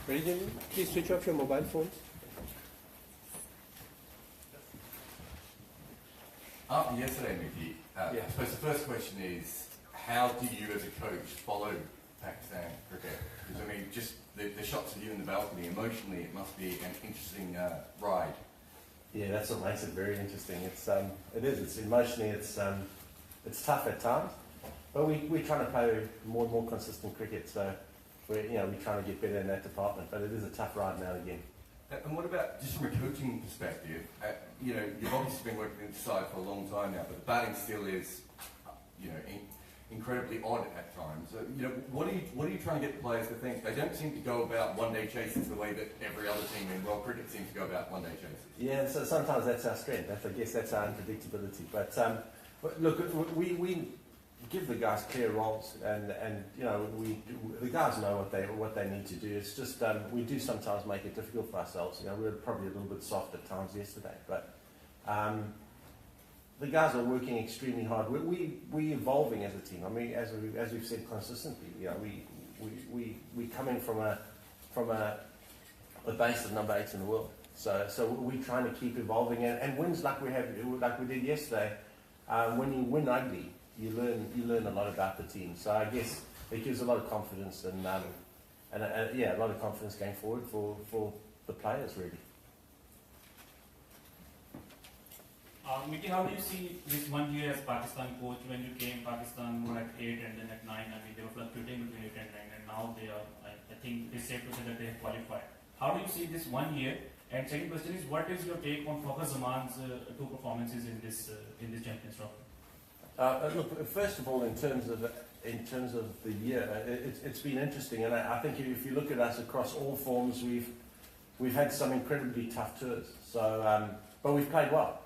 Ready, gentlemen? Please switch off your mobile phones. After yesterday, Mickey, Yeah. I suppose the first question is, how do you as a coach follow Pakistan cricket? Because I mean, just the shots of you in the balcony, emotionally, it must be an interesting ride. Yeah, that's what makes it very interesting. It is. It's emotionally, it's tough at times, but we're trying to play more and more consistent cricket. So we're trying to get better in that department. But it is a tough ride now and again. And what about just from a coaching perspective? You've obviously been working inside for a long time now, but the batting still is, incredibly odd at times. So, what are you trying to get the players to think? They don't seem to go about one-day chases the way that every other team in world cricket seems to go about one-day chases. Yeah, so sometimes that's our strength. I guess that's our unpredictability. But look, we give the guys clear roles, and the guys know what they need to do. It's just we do sometimes make it difficult for ourselves. We were probably a little bit soft at times yesterday, but the guys are working extremely hard. We're evolving as a team. I mean, as we've said consistently, we coming from a base of number 8 in the world. So we're trying to keep evolving, and wins like we did yesterday. When you win ugly, you learn a lot about the team. So I guess it gives a lot of confidence and a lot of confidence going forward for the players really. Mickey, how do you see this 1 year as Pakistan coach? When you came, Pakistan were at 8 and then at 9. I mean, they were fluctuating between 8 and 9, and now they are. I think it's safe to say that they have qualified. How do you see this 1 year? And second question is, what is your take on Fakhar Zaman's two performances in this Champions Trophy? Look, first of all, in terms of the year, it's been interesting, and I think if you look at us across all forms, we've had some incredibly tough tours. So, but we've played well.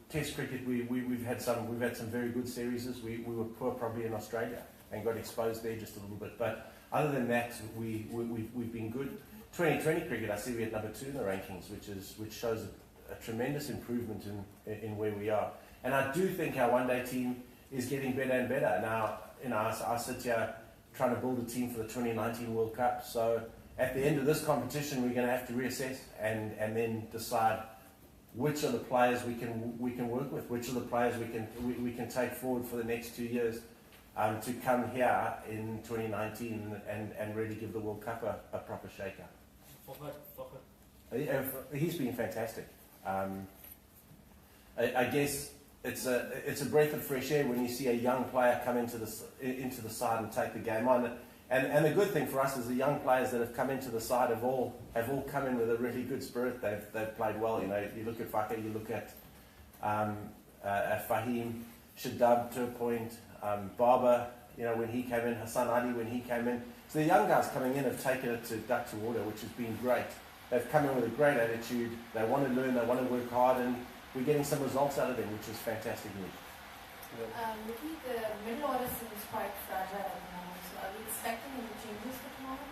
Test cricket, we've had some very good series. We were poor probably in Australia and got exposed there just a little bit. But other than that, we've been good. 2020 cricket, I see we're at number 2 in the rankings, which shows a tremendous improvement in where we are. And I do think our one-day team is getting better and better. Now, I sit here trying to build a team for the 2019 World Cup. So at the end of this competition, we're going to have to reassess and then decide which are the players we can work with, which are the players we can take forward for the next 2 years to come here in 2019 and really give the World Cup a proper shake-up. He's been fantastic. I guess it's a breath of fresh air when you see a young player come into the side and take the game on. And the good thing for us is the young players that have come into the side have all come in with a really good spirit. They've played well. You look at Fakhar, you look at Fahim, Shadab to a point, Barber, when he came in, Hassan Ali when he came in. So the young guys coming in have taken it to duck to water, which has been great. They've come in with a great attitude. They want to learn, they want to work hard, and we're getting some results out of them, which is fantastic news. Mickey, the middle order seems quite fragile at the moment. So are we expecting any changes for tomorrow?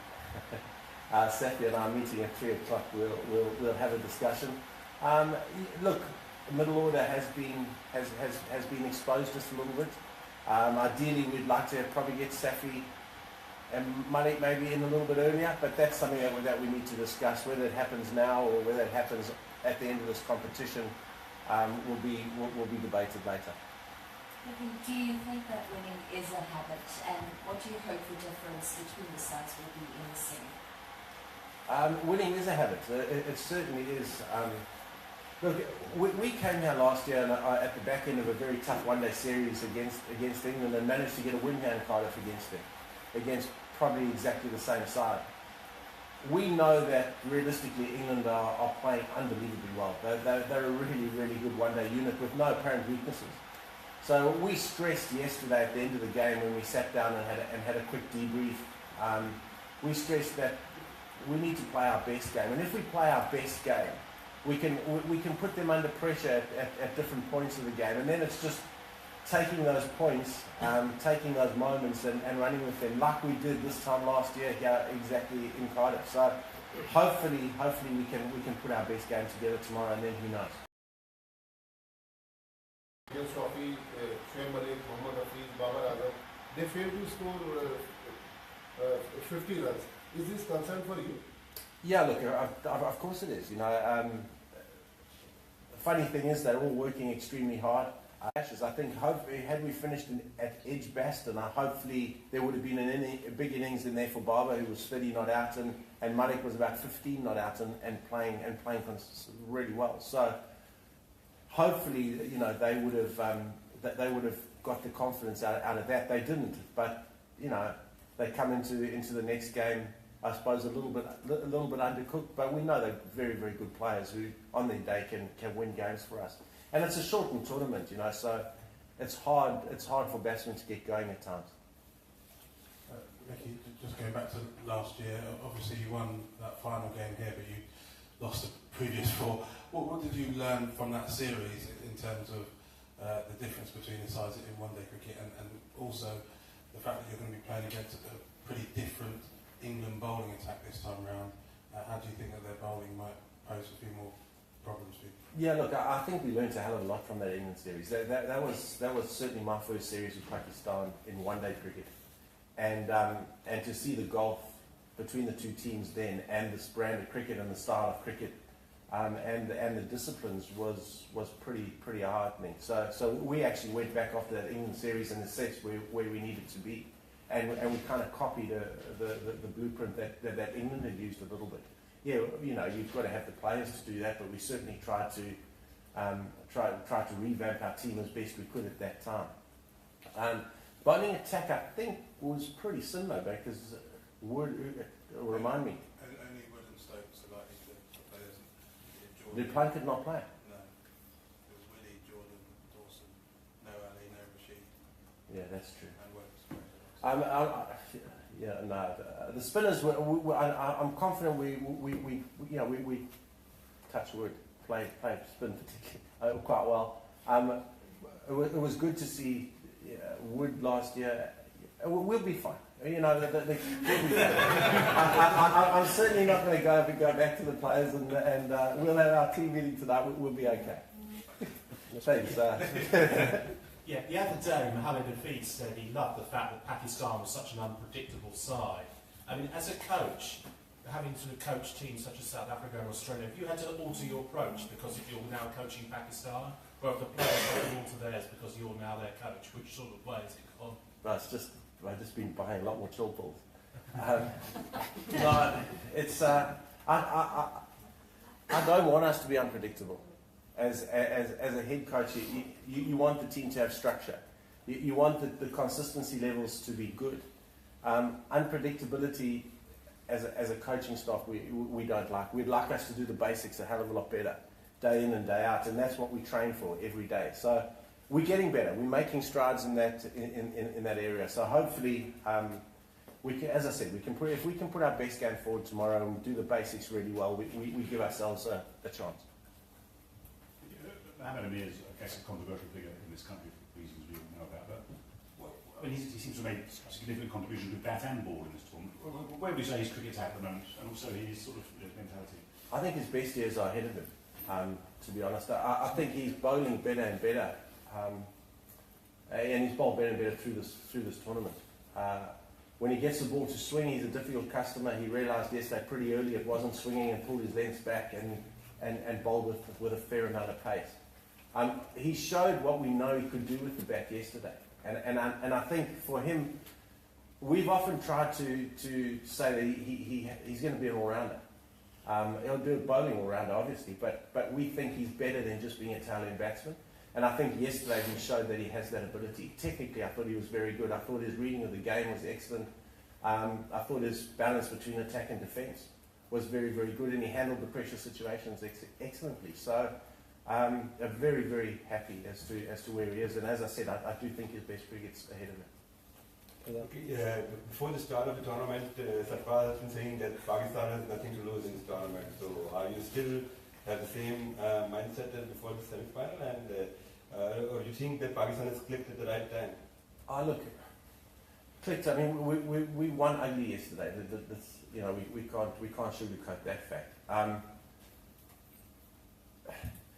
Safi and I are meeting at 3 o'clock. We'll have a discussion. Look, middle order has been exposed just a little bit. Ideally, we'd like to probably get Safi and Malik maybe in a little bit earlier, but that's something that we need to discuss. Whether it happens now or whether it happens at the end of this competition will be debated later. Do you think that winning is a habit, and what do you hope the difference between the sides will be in the semi? Winning is a habit. It certainly is. Look, we came here last year at the back end of a very tough one-day series against England and managed to get a win here in Cardiff against them, against probably exactly the same side. We know that realistically England are playing unbelievably well. They're a really, really good one-day unit with no apparent weaknesses. So we stressed yesterday at the end of the game when we sat down and had a quick debrief. We stressed that we need to play our best game, and if we play our best game, we can put them under pressure at different points of the game, and then it's just taking those points, taking those moments, and running with them like we did this time last year here exactly in Cardiff. So hopefully we can put our best game together tomorrow, and then who knows. Trophy, Shoaib Malik, Mohammad Hafiz, Babar Azam, they failed to score 50 runs. Is this concern for you? Yeah, look, of course it is. You know, the funny thing is they're all working extremely hard. I think hopefully, had we finished at Edgbaston, hopefully there would have been a big innings in there for Barber, who was 30 not out, and Malik was about 15 not out and playing really well. So hopefully, you know, they would have got the confidence out of that. They didn't, but you know, they come into the next game, I suppose, a little bit undercooked. But we know they're very, very good players who, on their day, can win games for us. And it's a shortened tournament, you know, so it's hard for batsmen to get going at times. Ricky, just going back to last year, obviously you won that final game here, but you lost the previous 4. What did you learn from that series in terms of the difference between the sides in one-day cricket and also the fact that you're going to be playing against a pretty different England bowling attack this time round? How do you think that their bowling might pose a few more problems for you? Yeah, look, I think we learned a hell of a lot from that England series. That was certainly my first series with Pakistan in one-day cricket, and to see the gulf between the two teams then, and this brand of cricket and the style of cricket, and the disciplines was pretty eye-opening. So we actually went back after that England series and assessed where we needed to be, and we kind of copied the blueprint that England had used a little bit. Yeah, you know, you've got to have the players to do that, but we certainly tried to revamp our team as best we could at that time. Bowling attack, I think, was pretty similar because remind me. Only Wood and Stokes are likely to play, isn't it? Did Plunkett not play? No. It was Willie, Jordan, Dawson, no Ali, no Rashid. Yeah, that's true. And Wokes. Yeah, no. The spinners I'm confident we touch wood, played spin particularly quite well. It was good to see Wood last year. We'll be fine. You know, we'll be fine. I'm certainly not going to go back to the players and we'll have our team meeting tonight. We'll be okay. Thanks. Yeah, the other day Mohammed Hafiz said he loved the fact that Pakistan was such an unpredictable side. I mean, as a coach, having to coach teams such as South Africa and Australia, have you had to alter your approach because if you're now coaching Pakistan, or if the players have to alter theirs because you're now their coach? Which sort of way is it gone? Well, I've just been buying a lot more chill balls. No, it's I don't want us to be unpredictable. As a head coach, you want the team to have structure. You want the consistency levels to be good. Unpredictability as a coaching staff, we don't like. We'd like us to do the basics a hell of a lot better, day in and day out, and that's what we train for every day. So we're getting better. We're making strides in that area. So hopefully, we can, as I said, if we can put our best game forward tomorrow and do the basics really well, we give ourselves a chance. Mohammed Amir is, I guess, a controversial figure in this country for reasons we all know about. But I mean, he seems to have made a significant contribution to bat and ball in this tournament. Where would you say his cricket's at the moment, and also his sort of mentality? I think his best years are ahead of him. To be honest, I think he's bowling better and better, and he's bowled better and better through this tournament. When he gets the ball to swing, he's a difficult customer. He realised yesterday pretty early it wasn't swinging and pulled his lengths back and bowled with a fair amount of pace. He showed what we know he could do with the bat yesterday, and I think for him, we've often tried to say that he's going to be an all-rounder. He'll do a bowling all-rounder, obviously, but we think he's better than just being a tail-end batsman. And I think yesterday he showed that he has that ability. Technically, I thought he was very good. I thought his reading of the game was excellent. I thought his balance between attack and defence was very, very good, and he handled the pressure situations excellently. So I'm very, very happy as to where he is. And as I said, I do think his best cricket's ahead of him. Okay, before the start of the tournament, Sarfraz has been saying that Pakistan has nothing to lose in this tournament. So are you still have the same mindset as before the semi-final, and or do you think that Pakistan has clicked at the right time? Look, clicked. I mean, we won ugly yesterday. We can't sugarcoat that fact.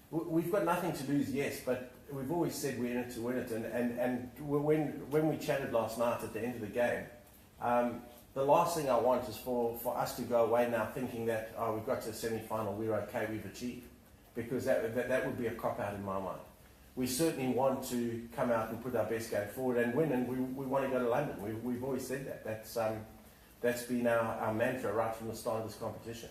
We've got nothing to lose, yes, but we've always said we're in it to win it. And when we chatted last night at the end of the game, the last thing I want is for us to go away now thinking that, oh, we've got to a semi-final, we're okay, we've achieved. Because that would be a cop-out in my mind. We certainly want to come out and put our best game forward and win, and we want to go to London. We've always said that. That's been our mantra right from the start of this competition.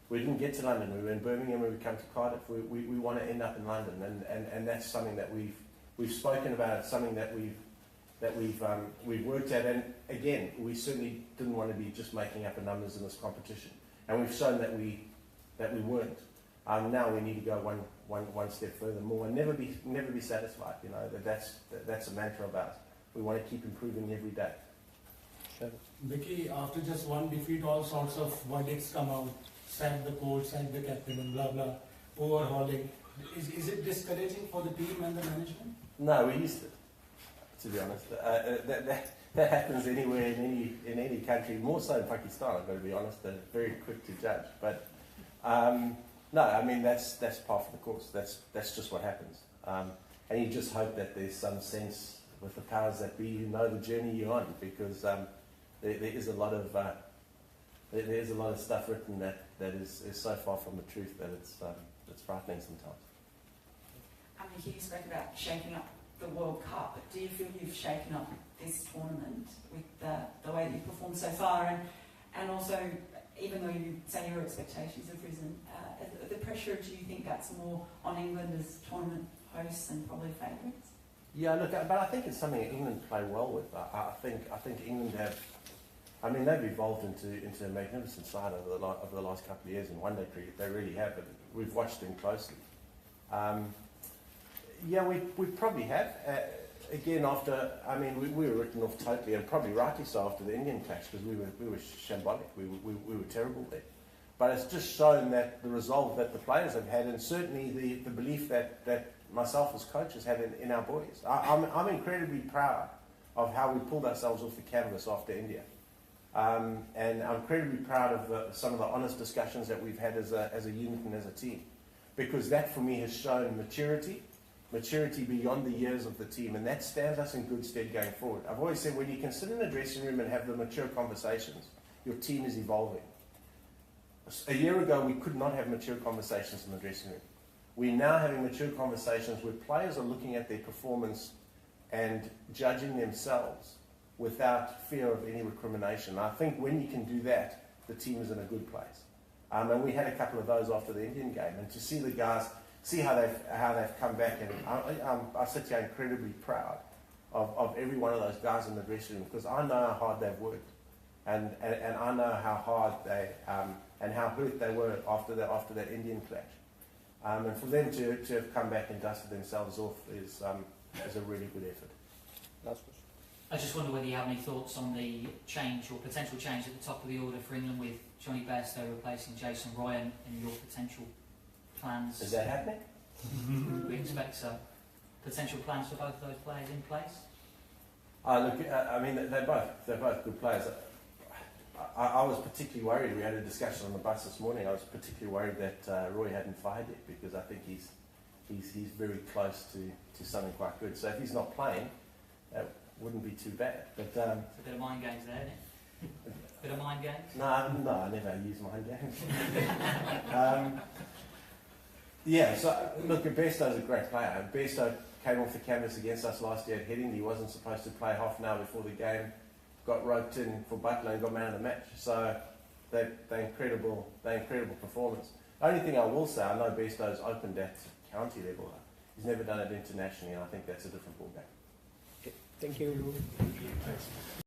We didn't get to London. We were in Birmingham when we come to Cardiff. We want to end up in London, and that's something that we've spoken about. It's something that we've worked at. And again, we certainly didn't want to be just making up the numbers in this competition, and we've shown that we weren't. Now we need to go one step further more and never be satisfied. You know, that's a mantra of ours. We want to keep improving every day. Vicky, after just one defeat, all sorts of verdicts come out. Sack the coach, sack the captain, and blah blah. Overhauling. Is it discouraging for the team and the management? No, we're used to be honest. That happens anywhere in any country. More so in Pakistan, I've got to be honest. They're very quick to judge. But no, I mean that's part of the course. That's just what happens. And you just hope that there's some sense with the powers that be who know the journey you're on, because there is a lot of stuff written that is so far from the truth that it's frightening sometimes. I mean, you spoke about shaking up the World Cup, but do you feel you've shaken up this tournament with the way that you've performed so far, and also, even though you say your expectations have risen, the pressure, do you think that's more on England as tournament hosts and probably favourites? Yeah, look, but I think it's something that England play well with. I think England have. I mean, they've evolved into a magnificent side over the last couple of years in one-day cricket. They really have, but we've watched them closely. Yeah, we probably have. Again, after, I mean, we were written off totally, and probably rightly so after the Indian clash, because we were shambolic. We were terrible there. But it's just shown that the resolve that the players have had, and certainly the belief that myself as coach has had in our boys. I'm incredibly proud of how we pulled ourselves off the canvas after India. And I'm incredibly proud of some of the honest discussions that we've had as a unit and as a team, because that for me has shown maturity beyond the years of the team, and that stands us in good stead going forward. I've always said, when you can sit in a dressing room and have the mature conversations, your team is evolving. A year ago, we could not have mature conversations in the dressing room. We're now having mature conversations where players are looking at their performance and judging themselves without fear of any recrimination. I think when you can do that, the team is in a good place. And we had a couple of those after the Indian game, and to see the guys, see how they've come back, and I sit here incredibly proud of every one of those guys in the dressing room, because I know how hard they've worked, and I know how hard they and how hurt they were after that Indian clash. And for them to have come back and dusted themselves off is a really good effort. Last question. I just wonder whether you have any thoughts on the change or potential change at the top of the order for England, with Johnny Bairstow replacing Jason Ryan, and your potential plans. Is that happening? We expect so. Potential plans for both of those players in place? Look, I mean, they're both good players. I was particularly worried. We had a discussion on the bus this morning. I was particularly worried that Roy hadn't fired yet, because I think he's very close to something quite good. So if he's not playing, that wouldn't be too bad. But It's a bit of mind games there, isn't it? Bit of mind games? No, I never use mind games. Yeah, so look, Bairstow's a great player. Bairstow came off the canvas against us last year at Heading. He wasn't supposed to play half an hour before the game. Got roped in for Butler and got man of the match. So they're incredible performance. The only thing I will say, I know Bairstow's opened at county level. He's never done it internationally, and I think that's a different ballgame. Okay. Thank you. Thanks.